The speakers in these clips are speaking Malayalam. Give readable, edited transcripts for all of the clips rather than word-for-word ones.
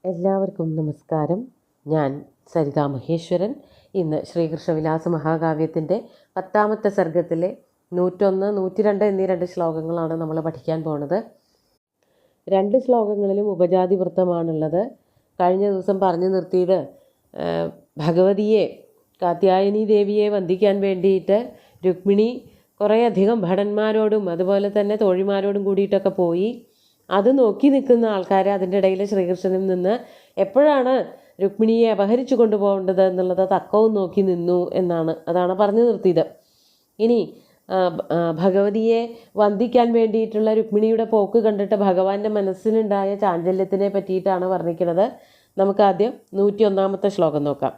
എല്ലാവർക്കും നമസ്കാരം. ഞാൻ സരിതാ മഹേശ്വരൻ. ഇന്ന് ശ്രീകൃഷ്ണവിലാസ മഹാകാവ്യത്തിൻ്റെ 10ാമത്തെ സർഗത്തിലെ 101, 102 എന്നീ 2 ശ്ലോകങ്ങളാണ് നമ്മൾ പഠിക്കാൻ പോണത്. 2 ശ്ലോകങ്ങളിലും ഉപജാതി വൃത്തമാണുള്ളത്. കഴിഞ്ഞ ദിവസം പറഞ്ഞു നിർത്തിയത് ഭഗവതിയെ, കാത്യായനി ദേവിയെ വന്ദിക്കാൻ വേണ്ടിയിട്ട് രുക്മിണി കുറേയധികം ഭടന്മാരോടും അതുപോലെ തന്നെ തോഴിമാരോടും കൂടിയിട്ടൊക്കെ പോയി. അത് നോക്കി നിൽക്കുന്ന ആൾക്കാർ അതിൻ്റെ ഇടയിൽ ശ്രീകൃഷ്ണനിൽ നിന്ന് എപ്പോഴാണ് രുക്മിണിയെ അപഹരിച്ചു കൊണ്ടുപോകേണ്ടത് എന്നുള്ളത് തക്കവും നോക്കി നിന്നു എന്നാണ്. അതാണ് പറഞ്ഞു നിർത്തിയത്. ഇനി ഭഗവതിയെ വന്ദിക്കാൻ വേണ്ടിയിട്ടുള്ള രുക്മിണിയുടെ പോക്ക് കണ്ടിട്ട് ഭഗവാന്റെ മനസ്സിലുണ്ടായ ചാഞ്ചല്യത്തിനെ പറ്റിയിട്ടാണ് വർണ്ണിക്കുന്നത്. നമുക്കാദ്യം 101ാമത്തെ ശ്ലോകം നോക്കാം.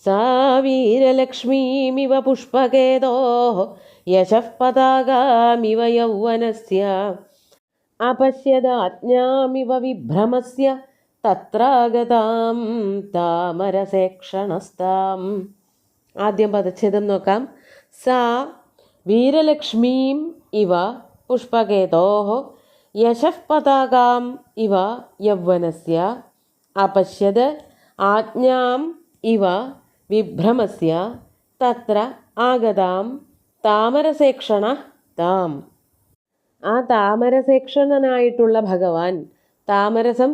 സാ വീരലക്ഷ്മീമിവ പുഷ്പകേതോ യശഃ പതാകാമിവ യൗവനസ്യ അപശ്യദാജ്ഞാമിവ വിഭ്രമസ്യ തത്രാഗതാം താമരസേക്ഷണസ്താം. ആദ്യം പദച്ഛേദം നോക്കാം. സാ വീരലക്ഷ്മീം ഇവ പുഷ്പകേതോഃ യശഃ പതാകാം ഇവ യൗവനസ്യ അപശ്യത് ആജ്ഞാം ഇവ വിഭ്രമസ്യ തത്ര ആഗതാം താമരസേക്ഷണ താം. ആ താമരസേക്ഷണനായിട്ടുള്ള ഭഗവാൻ, താമരസം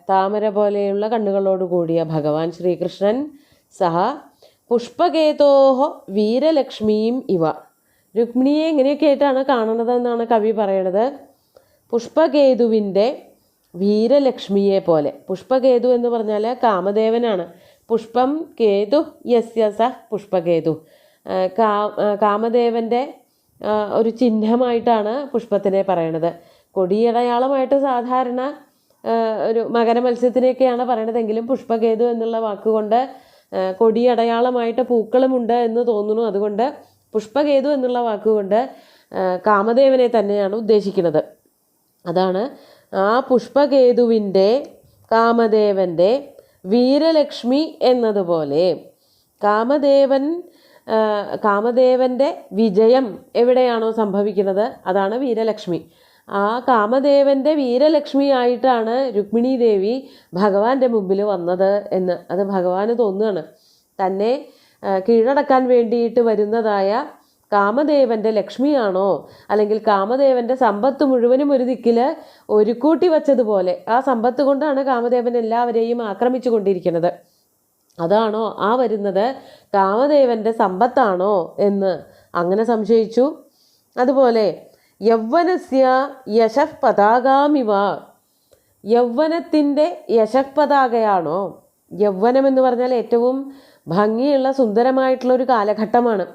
താമര പോലെയുള്ള കണ്ണുകളോട് കൂടിയ ഭഗവാൻ ശ്രീകൃഷ്ണൻ, സഹ പുഷ്പകേതോഃ വീരലക്ഷ്മീം ഇവ. രുക്മിണിയെ എങ്ങനെയൊക്കെ ആയിട്ടാണ് കാണുന്നതെന്നാണ് കവി പറയണത്. പുഷ്പകേതുവിൻ്റെ വീരലക്ഷ്മിയെ പോലെ. പുഷ്പകേതു എന്ന് പറഞ്ഞാൽ കാമദേവനാണ്. പുഷ്പം കേതു യസ്യ സ പുഷ്പകേതു. കാമദേവൻ്റെ ഒരു ചിഹ്നമായിട്ടാണ് പുഷ്പത്തിനെ പറയണത്. കൊടിയടയാളമായിട്ട് സാധാരണ ഒരു മകരമത്സ്യത്തിനെയൊക്കെയാണ് പറയണതെങ്കിലും പുഷ്പകേതു എന്നുള്ള വാക്കുകൊണ്ട് കൊടിയടയാളമായിട്ട് പൂക്കളുമുണ്ട് എന്ന് തോന്നുന്നു. അതുകൊണ്ട് പുഷ്പകേതു എന്നുള്ള വാക്കുകൊണ്ട് കാമദേവനെ തന്നെയാണ് ഉദ്ദേശിക്കുന്നത്. അതാണ് ആ പുഷ്പകേതുവിൻ്റെ, കാമദേവൻ്റെ വീരലക്ഷ്മി എന്നതുപോലെ കാമദേവൻ്റെ വിജയം എവിടെയാണോ സംഭവിക്കുന്നത് അതാണ് വീരലക്ഷ്മി. ആ കാമദേവൻ്റെ വീരലക്ഷ്മി ആയിട്ടാണ് രുക്മിണി ദേവി ഭഗവാന്റെ മുമ്പിൽ വന്നത് എന്ന് അത് ഭഗവാന് തോന്നുകയാണ്. തന്നെ കീഴടക്കാൻ വേണ്ടിയിട്ട് വരുന്നതായ കാമദേവൻ്റെ ലക്ഷ്മിയാണോ, അല്ലെങ്കിൽ കാമദേവൻ്റെ സമ്പത്ത് മുഴുവനും ഒരു ദിക്കിൽ ഒരുക്കൂട്ടി വച്ചതുപോലെ ആ സമ്പത്ത് കൊണ്ടാണ് കാമദേവൻ എല്ലാവരെയും ആക്രമിച്ചു കൊണ്ടിരിക്കുന്നത്. അതാണോ ആ വരുന്നത് കാമദേവൻ്റെ സമ്പത്താണോ എന്ന് അങ്ങനെ സംശയിച്ചു. അതുപോലെ യൗവനസ്യ യശഃ പതാകാമിവ. യൗവനത്തിൻ്റെ യശഃ പതാകയാണോ? യൗവനം എന്ന് പറഞ്ഞാൽ ഏറ്റവും ഭംഗിയുള്ള സുന്ദരമായിട്ടുള്ളൊരു കാലഘട്ടമാണ്.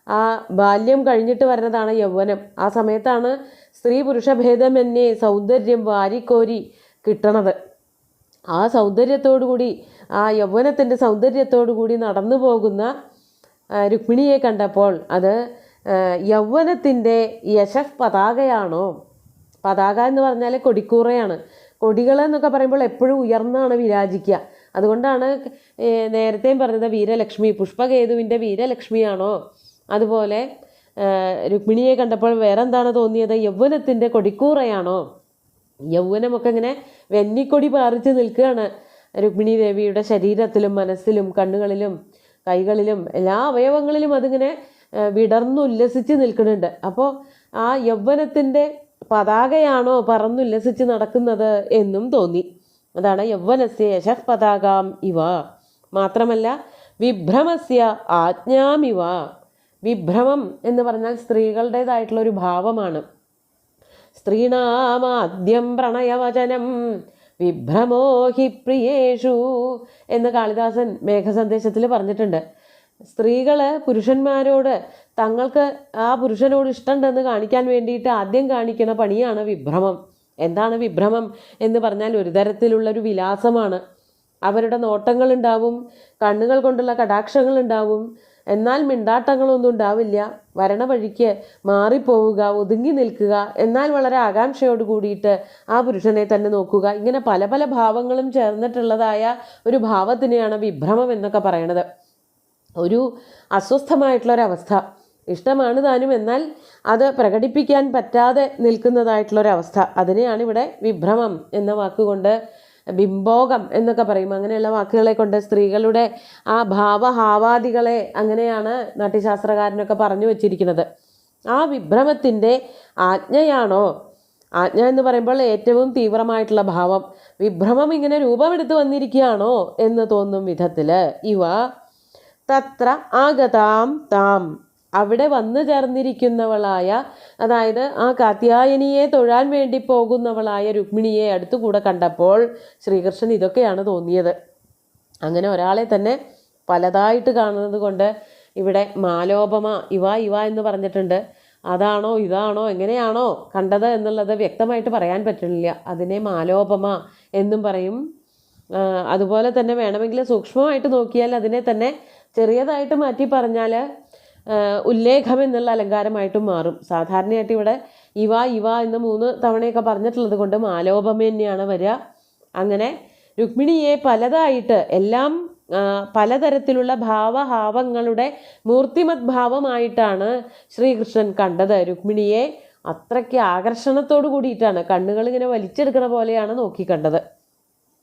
ആ ബാല്യം കഴിഞ്ഞിട്ട് വരുന്നതാണ് യൗവനം. ആ സമയത്താണ് സ്ത്രീ പുരുഷ ഭേദമന്യേ സൗന്ദര്യം വാരിക്കോരി കിട്ടണത്. ആ സൗന്ദര്യത്തോടുകൂടി, ആ യൗവനത്തിൻ്റെ സൗന്ദര്യത്തോടുകൂടി നടന്നു പോകുന്ന രുക്മിണിയെ കണ്ടപ്പോൾ അത് യൗവനത്തിൻ്റെ യശഃ പതാകയാണോ? പതാക എന്ന് പറഞ്ഞാൽ കൊടിക്കൂറയാണ്. കൊടികൾ എന്നൊക്കെ പറയുമ്പോൾ എപ്പോഴും ഉയർന്നാണ് വിരാജിക്കുക. അതുകൊണ്ടാണ് നേരത്തെയും പറഞ്ഞത് വീരലക്ഷ്മി, പുഷ്പകേതുവിൻ്റെ വീരലക്ഷ്മിയാണോ? അതുപോലെ രുക്മിണിയെ കണ്ടപ്പോൾ വേറെ എന്താണ് തോന്നിയത്? യൗവനത്തിൻ്റെ കൊടിക്കൂറയാണോ? യൗവനമൊക്കെ ഇങ്ങനെ വെന്നിക്കൊടി പാറിച്ച് നിൽക്കുകയാണ് രുക്മിണി ദേവിയുടെ ശരീരത്തിലും മനസ്സിലും കണ്ണുകളിലും കൈകളിലും എല്ലാ അവയവങ്ങളിലും അതിങ്ങനെ വിടർന്നുല്ലസിച്ച് നിൽക്കുന്നുണ്ട്. അപ്പോൾ ആ യൗവനത്തിൻ്റെ പതാകയാണോ പറന്നുല്ലസിച്ച് നടക്കുന്നത് എന്നും തോന്നി. അതാണ് യൗവനസ്യ യശഃ പതാകാം ഇവ. മാത്രമല്ല വിഭ്രമസ്യ ആജ്ഞാമിവ. വിഭ്രമം എന്ന് പറഞ്ഞാൽ സ്ത്രീകളുടേതായിട്ടുള്ളൊരു ഭാവമാണ്. സ്ത്രീണാമാദ്യം പ്രണയവചനം വിഭ്രമോ ഹി പ്രിയേഷു എന്ന് കാളിദാസൻ മേഘസന്ദേശത്തിൽ പറഞ്ഞിട്ടുണ്ട്. സ്ത്രീകൾ പുരുഷന്മാരോട് തങ്ങൾക്ക് ആ പുരുഷനോട് ഇഷ്ടമുണ്ടെന്ന് കാണിക്കാൻ വേണ്ടിയിട്ട് ആദ്യം കാണിക്കുന്ന പണിയാണ് വിഭ്രമം. എന്താണ് വിഭ്രമം എന്ന് പറഞ്ഞാൽ ഒരു തരത്തിലുള്ളൊരു വിലാസമാണ്. അവരുടെ നോട്ടങ്ങളുണ്ടാവും, കണ്ണുകൾ കൊണ്ടുള്ള കടാക്ഷങ്ങളുണ്ടാവും, എന്നാൽ മിണ്ടാട്ടങ്ങളൊന്നും ഉണ്ടാവില്ല. വരണ വഴിക്ക് മാറിപ്പോവുക, ഒതുങ്ങി നിൽക്കുക, എന്നാൽ വളരെ ആകാംക്ഷയോട് കൂടിയിട്ട് ആ പുരുഷനെ തന്നെ നോക്കുക. ഇങ്ങനെ പല പല ഭാവങ്ങളും ചേർന്നിട്ടുള്ളതായ ഒരു ഭാവത്തിനെയാണ് വിഭ്രമം എന്നൊക്കെ പറയണത്. ഒരു അസ്വസ്ഥമായിട്ടുള്ളൊരവസ്ഥ. ഇഷ്ടമാണ് താനും, എന്നാൽ അത് പ്രകടിപ്പിക്കാൻ പറ്റാതെ നിൽക്കുന്നതായിട്ടുള്ളൊരവസ്ഥ. അതിനെയാണ് ഇവിടെ വിഭ്രമം എന്ന വാക്കുകൊണ്ട് ബിംബോകം എന്നൊക്കെ പറയും. അങ്ങനെയുള്ള വാക്കുകളെ കൊണ്ട് സ്ത്രീകളുടെ ആ ഭാവഹാവാദികളെ അങ്ങനെയാണ് നാട്യശാസ്ത്രകാരനൊക്കെ പറഞ്ഞു വച്ചിരിക്കുന്നത്. ആ വിഭ്രമത്തിൻ്റെ ആജ്ഞയാണോ? ആജ്ഞ എന്ന് പറയുമ്പോൾ ഏറ്റവും തീവ്രമായിട്ടുള്ള ഭാവം. വിഭ്രമം ഇങ്ങനെ രൂപമെടുത്ത് വന്നിരിക്കുകയാണോ എന്ന് തോന്നും വിധത്തിൽ ഇവ തത്ര ആഗതാം താം, അവിടെ വന്നു ചേർന്നിരിക്കുന്നവളായ, അതായത് ആ കാത്യായനിയെ തൊഴാൻ വേണ്ടി പോകുന്നവളായ രുക്മിണിയെ അടുത്തുകൂടെ കണ്ടപ്പോൾ ശ്രീകൃഷ്ണൻ ഇതൊക്കെയാണ് തോന്നിയത്. അങ്ങനെ ഒരാളെ തന്നെ പലതായിട്ട് കാണുന്നത് കൊണ്ട് ഇവിടെ മാലോപമ ഇവ എന്ന് പറഞ്ഞിട്ടുണ്ട്. അതാണോ ഇതാണോ എങ്ങനെയാണോ കണ്ടത് എന്നുള്ളത് വ്യക്തമായിട്ട് പറയാൻ പറ്റുന്നില്ല. അതിനെ മാലോപമ എന്നും പറയും. അതുപോലെ തന്നെ വേണമെങ്കിൽ സൂക്ഷ്മമായിട്ട് നോക്കിയാൽ അതിനെ തന്നെ ചെറിയതായിട്ട് മാറ്റി പറഞ്ഞാൽ ഉല്ലേഖം എന്നുള്ള അലങ്കാരമായിട്ടും മാറും. സാധാരണയായിട്ട് ഇവിടെ ഇവ എന്ന് 3 തവണയൊക്കെ പറഞ്ഞിട്ടുള്ളത് കൊണ്ട് മാലോപമ തന്നെയാണ് വരിക. അങ്ങനെ രുക്മിണിയെ പലതായിട്ട് എല്ലാം പലതരത്തിലുള്ള ഭാവഹാവങ്ങളുടെ മൂർത്തിമത് ഭാവമായിട്ടാണ് ശ്രീകൃഷ്ണൻ കണ്ടത്. രുക്മിണിയെ അത്രയ്ക്ക് ആകർഷണത്തോട് കൂടിയിട്ടാണ്, കണ്ണുകൾ ഇങ്ങനെ വലിച്ചെടുക്കണ പോലെയാണ് നോക്കി കണ്ടത്.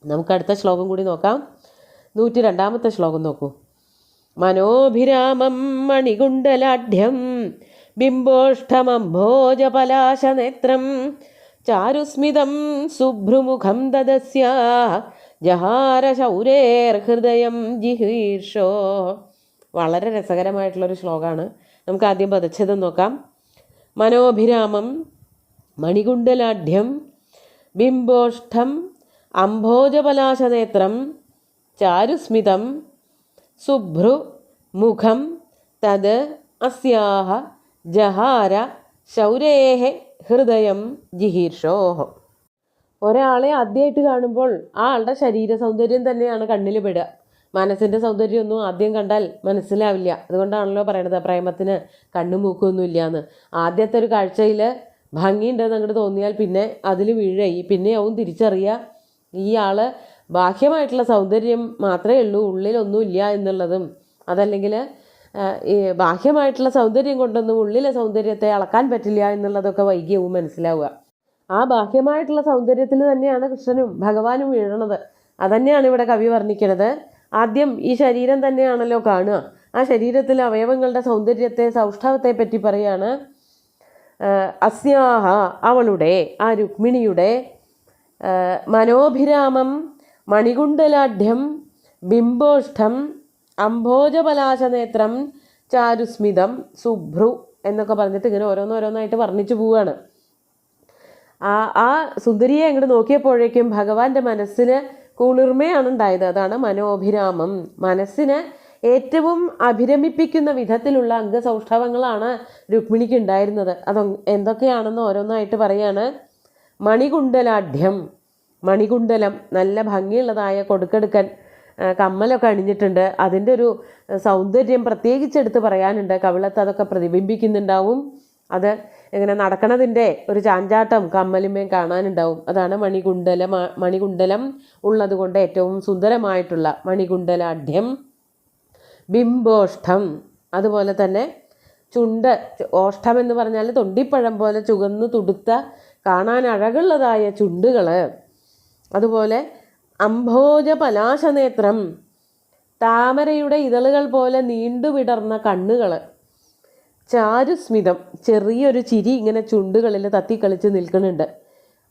നമുക്ക് അടുത്ത ശ്ലോകം കൂടി നോക്കാം. 102-ാമത്തെ ശ്ലോകം നോക്കൂ. മനോഭിരാമം മണികുണ്ടലാഢ്യം ബിംബോഷ്ഠമംഭോജപലാശനേത്രം ചാരുസ്മിതം ശുഭ്രുമുഖം ദദസ്യ ജഹാര ശൗരേർഹൃദയം ജിഹീർഷോ. വളരെ രസകരമായിട്ടുള്ളൊരു ശ്ലോകമാണ്. നമുക്ക് ആദ്യം പദച്ഛേദം നോക്കാം. മനോഭിരാമം മണികുണ്ടലാഢ്യം ബിംബോഷ്ഠം അംഭോജപലാശനേത്രം ചാരുസ്മിതം ശുഭ്രു മുഖം തത് അസ്യാഹ ജഹാര ശൗരേഹ ഹൃദയം ജിഹീർഷോഹ. ഒരാളെ ആദ്യമായിട്ട് കാണുമ്പോൾ ആ ആളുടെ ശരീര സൗന്ദര്യം തന്നെയാണ് കണ്ണിൽ പെടുക. മനസ്സിൻ്റെ സൗന്ദര്യമൊന്നും ആദ്യം കണ്ടാൽ മനസ്സിലാവില്ല. അതുകൊണ്ടാണല്ലോ പറയണത് പ്രേമത്തിന് കണ്ണും മൂക്കൊന്നും ഇല്ലയെന്ന്. ആദ്യത്തെ ഒരു കാഴ്ചയിൽ ഭംഗിയുണ്ടെന്ന് അങ്ങോട്ട് തോന്നിയാൽ പിന്നെ അതിൽ വീഴായി, പിന്നെ ആവും തിരിച്ചറിയുക ഈ ആൾ ബാഹ്യമായിട്ടുള്ള സൗന്ദര്യം മാത്രമേ ഉള്ളൂ, ഉള്ളിലൊന്നുമില്ല എന്നുള്ളതും. അതല്ലെങ്കിൽ ഈ ബാഹ്യമായിട്ടുള്ള സൗന്ദര്യം കൊണ്ടൊന്നും ഉള്ളിലെ സൗന്ദര്യത്തെ അളക്കാൻ പറ്റില്ല എന്നുള്ളതൊക്കെ വൈകിയാവും മനസ്സിലാവുക. ആ ബാഹ്യമായിട്ടുള്ള സൗന്ദര്യത്തിൽ തന്നെയാണ് കൃഷ്ണനും ഭഗവാനും വീഴണത്. അതന്നെയാണ് ഇവിടെ കവി വർണ്ണിക്കുന്നത്. ആദ്യം ഈ ശരീരം തന്നെയാണല്ലോ കാണുക. ആ ശരീരത്തിലെ അവയവങ്ങളുടെ സൗന്ദര്യത്തെ, സൗഷ്ഠവത്തെ പറ്റി പറയാണ്. അസ്യാഹ അവളുടെ, ആ രുക്മിണിയുടെ മനോഭിരാമം മണികുണ്ടലാഢ്യം ബിംബോഷ്ഠം അംഭോജപലാശനേത്രം ചാരുസ്മിതം ശുഭ്രു എന്നൊക്കെ പറഞ്ഞിട്ട് ഇങ്ങനെ ഓരോന്നോരോന്നായിട്ട് വർണ്ണിച്ചു പോവുകയാണ്. ആ സുന്ദരിയെ അങ്ങോട്ട് നോക്കിയപ്പോഴേക്കും ഭഗവാന്റെ മനസ്സിന് കുളിർമയാണ് ഉണ്ടായത്. അതാണ് മനോഭിരാമം. മനസ്സിന് ഏറ്റവും അഭിരമിപ്പിക്കുന്ന വിധത്തിലുള്ള അംഗസൗഷ്ഠവങ്ങളാണ് രുക്മിണിക്ക് ഉണ്ടായിരുന്നത്. എന്തൊക്കെയാണെന്ന് ഓരോന്നായിട്ട് പറയാണ്. മണികുണ്ടലാഢ്യം, മണികുണ്ടലം, നല്ല ഭംഗിയുള്ളതായ കൊടുക്കെടുക്കൻ കമ്മലൊക്കെ അണിഞ്ഞിട്ടുണ്ട്. അതിൻ്റെ ഒരു സൗന്ദര്യം പ്രത്യേകിച്ചെടുത്ത് പറയാനുണ്ട്. കവിളത്ത് അതൊക്കെ പ്രതിബിംബിക്കുന്നുണ്ടാവും. അത് ഇങ്ങനെ നടക്കണതിൻ്റെ ഒരു ചാഞ്ചാട്ടം കമ്മലുമേം കാണാനുണ്ടാവും. അതാണ് മണികുണ്ടലം ഉള്ളത് കൊണ്ട് ഏറ്റവും സുന്ദരമായിട്ടുള്ള മണികുണ്ടലാഢ്യം. ബിംബോഷ്ഠം, അതുപോലെ തന്നെ ചുണ്ട്, ഓഷ്ഠം എന്ന് പറഞ്ഞാൽ തൊണ്ടിപ്പഴം പോലെ ചുവന്ന് തുടുത്ത കാണാൻ അഴകുള്ളതായ ചുണ്ടുകൾ. അതുപോലെ അംഭോജപലാശനേത്രം, താമരയുടെ ഇതളുകൾ പോലെ നീണ്ടുവിടർന്ന കണ്ണുകൾ. ചാരുസ്മിതം, ചെറിയൊരു ചിരി ഇങ്ങനെ ചുണ്ടുകളിൽ തത്തിക്കളിച്ച് നിൽക്കുന്നുണ്ട്.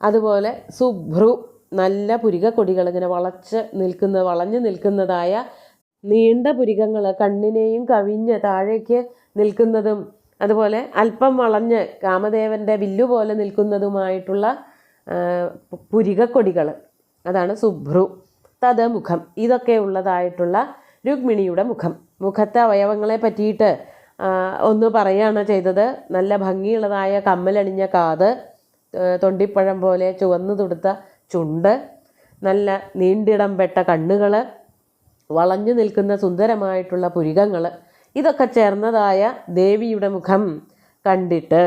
അതുപോലെ ശുഭ്രു, നല്ല പുരികക്കൊടികൾ ഇങ്ങനെ വളഞ്ഞു നിൽക്കുന്നതായ നീണ്ട പുരികങ്ങൾ, കണ്ണിനെയും കവിഞ്ഞ് താഴേക്ക് നിൽക്കുന്നതും അതുപോലെ അല്പം വളഞ്ഞ് കാമദേവൻ്റെ വില്ലുപോലെ നിൽക്കുന്നതുമായിട്ടുള്ള പുരികക്കൊടികൾ. അതാണ് ശുഭ്രു. തത് മുഖം, ഇതൊക്കെ ഉള്ളതായിട്ടുള്ള രുക്മിണിയുടെ മുഖം. മുഖത്തെ അവയവങ്ങളെ പറ്റിയിട്ട് ഒന്ന് പറയുകയാണ് ചെയ്തത്. നല്ല ഭംഗിയുള്ളതായ കമ്മലണിഞ്ഞ കാത്, തൊണ്ടിപ്പഴം പോലെ ചുവന്നു തുടുത്ത ചുണ്ട്, നല്ല നീണ്ടിടം പെട്ട കണ്ണുകൾ, വളഞ്ഞു നിൽക്കുന്ന സുന്ദരമായിട്ടുള്ള പുരികങ്ങൾ, ഇതൊക്കെ ചേർന്നതായ ദേവിയുടെ മുഖം കണ്ടിട്ട്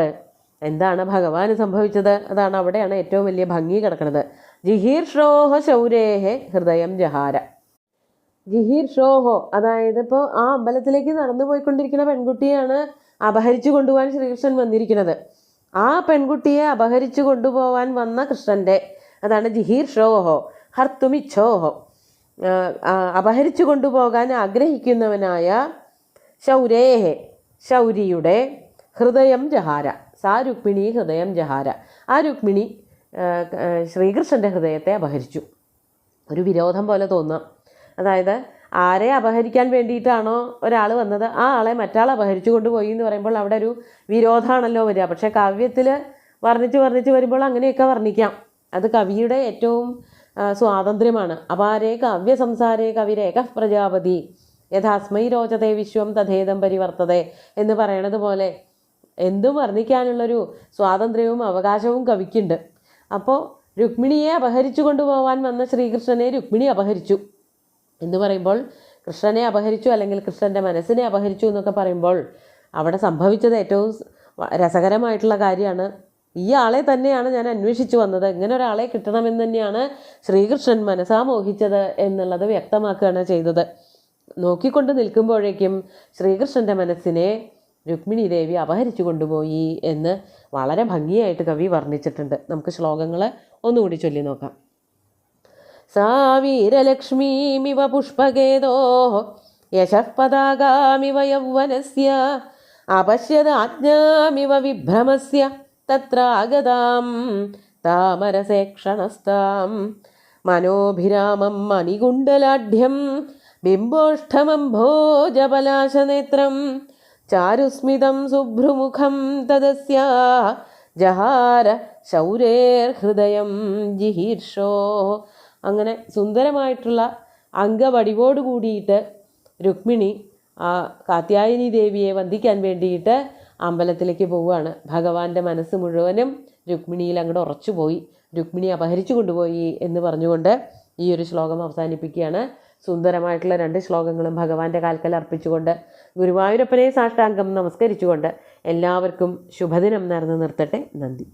എന്താണ് ഭഗവാന് സംഭവിച്ചത്? അതാണ് അവിടെയാണ് ഏറ്റവും വലിയ ഭംഗി കിടക്കുന്നത്. ജിഹീർഷോഹ ശൗരേഹ ഹൃദയം ജഹാര. ജിഹീർഷോഹോ, അതായത് ഇപ്പോൾ ആ അമ്പലത്തിലേക്ക് നടന്നു പോയിക്കൊണ്ടിരിക്കുന്ന പെൺകുട്ടിയാണ് അപഹരിച്ചു കൊണ്ടുപോകാൻ ശ്രീകൃഷ്ണൻ വന്നിരിക്കുന്നത്. ആ പെൺകുട്ടിയെ അപഹരിച്ചു കൊണ്ടുപോകാൻ വന്ന കൃഷ്ണൻ്റെ, അതാണ് ജിഹീർഷോഹോ, ഹർത്തുമിച്ഛോഹോ അപഹരിച്ചു കൊണ്ടുപോകാൻ ആഗ്രഹിക്കുന്നവനായ ശൗരേഹെ ശൗരിയുടെ ഹൃദയം ജഹാര. സാ രുക്മിണി ഹൃദയം ജഹാര. ആ രുക്മിണി ശ്രീകൃഷ്ണൻ്റെ ഹൃദയത്തെ അപഹരിച്ചു. ഒരു വിരോധം പോലെ തോന്നാം. അതായത് ആരെ അപഹരിക്കാൻ വേണ്ടിയിട്ടാണോ ഒരാൾ വന്നത് ആ ആളെ മറ്റാൾ അപഹരിച്ചു കൊണ്ടുപോയി എന്ന് പറയുമ്പോൾ അവിടെ ഒരു വിരോധമാണല്ലോ വരിക. പക്ഷേ കാവ്യത്തിൽ വർണ്ണിച്ച് വരുമ്പോൾ അങ്ങനെയൊക്കെ വർണ്ണിക്കാം. അത് കവിയുടെ ഏറ്റവും സ്വാതന്ത്ര്യമാണ്. അപാരേ കാവ്യ സംസാരേ കവിരേക പ്രജാപതി യഥാസ്മൈ രോചതേ വിശ്വം തഥേദം പരിവർത്തതേ എന്ന് പറയണത് പോലെ എന്തും വർണ്ണിക്കാനുള്ളൊരു സ്വാതന്ത്ര്യവും അവകാശവും കവിക്കുണ്ട്. അപ്പോൾ രുക്മിണിയെ അപഹരിച്ചു കൊണ്ടുപോകാൻ വന്ന ശ്രീകൃഷ്ണനെ രുക്മിണി അപഹരിച്ചു എന്ന് പറയുമ്പോൾ, കൃഷ്ണനെ അപഹരിച്ചു അല്ലെങ്കിൽ കൃഷ്ണൻ്റെ മനസ്സിനെ അപഹരിച്ചു എന്നൊക്കെ പറയുമ്പോൾ അവിടെ സംഭവിച്ചത് ഏറ്റവും രസകരമായിട്ടുള്ള കാര്യമാണ്. ഈ ആളെ തന്നെയാണ് ഞാൻ അന്വേഷിച്ചു വന്നത്, ഇങ്ങനെ ഒരാളെ കിട്ടണമെന്ന് തന്നെയാണ് ശ്രീകൃഷ്ണൻ മനസ്സാ മോഹിച്ചത് എന്നുള്ളത് വ്യക്തമാക്കുകയാണ് ചെയ്തത്. നോക്കിക്കൊണ്ട് നിൽക്കുമ്പോഴേക്കും ശ്രീകൃഷ്ണൻ്റെ മനസ്സിനെ രുക്മിണി ദേവി അപഹരിച്ചു കൊണ്ടുപോയി എന്ന് വളരെ ഭംഗിയായിട്ട് കവി വർണ്ണിച്ചിട്ടുണ്ട്. നമുക്ക് ശ്ലോകങ്ങൾ ഒന്നുകൂടി ചൊല്ലി നോക്കാം. സാ വീരലക്ഷ്മീമിവ പുഷ്പകേതോ യശഃ പതാകാമിവ യൗവനസ്യ അപശ്യദാജ്ഞാമിവ വിഭ്രമസ്യ തത്രാഗതാം താമരസേക്ഷണസ്താം മനോഭിരാമം മണികുണ്ടലാഢ്യം ബിംബോഷ്ഠമംഭോജപലാശനേത്രം ചാരുസ്മിതം ശുഭ്രുമുഖം തദസ്യാ ജഹാര ശൗരേർഹൃദയം ജിഹീർഷോ. അങ്ങനെ സുന്ദരമായിട്ടുള്ള അംഗവടിവോട് കൂടിയിട്ട് രുക്മിണി ആ കാത്യായനി ദേവിയെ വന്ദിക്കാൻ വേണ്ടിയിട്ട് അമ്പലത്തിലേക്ക് പോവുകയാണ്. ഭഗവാന്റെ മനസ്സ് മുഴുവനും രുക്മിണിയിൽ അങ്ങോട്ട് ഉറച്ചുപോയി. രുക്മിണി അപഹരിച്ചു കൊണ്ടുപോയി എന്ന് പറഞ്ഞുകൊണ്ട് ഈ ഒരു ശ്ലോകം അവസാനിപ്പിക്കുകയാണ്. സുന്ദരമായിട്ടുള്ള 2 ശ്ലോകങ്ങളും ഭഗവാന്റെ കാൽക്കൽ അർപ്പിച്ചുകൊണ്ട് ഗുരുവായൂരപ്പനെ സാഷ്ടാംഗം നമസ്കരിച്ചുകൊണ്ട് എല്ലാവർക്കും ശുഭദിനം നേർന്നു നിർത്തട്ടെ. നന്ദി.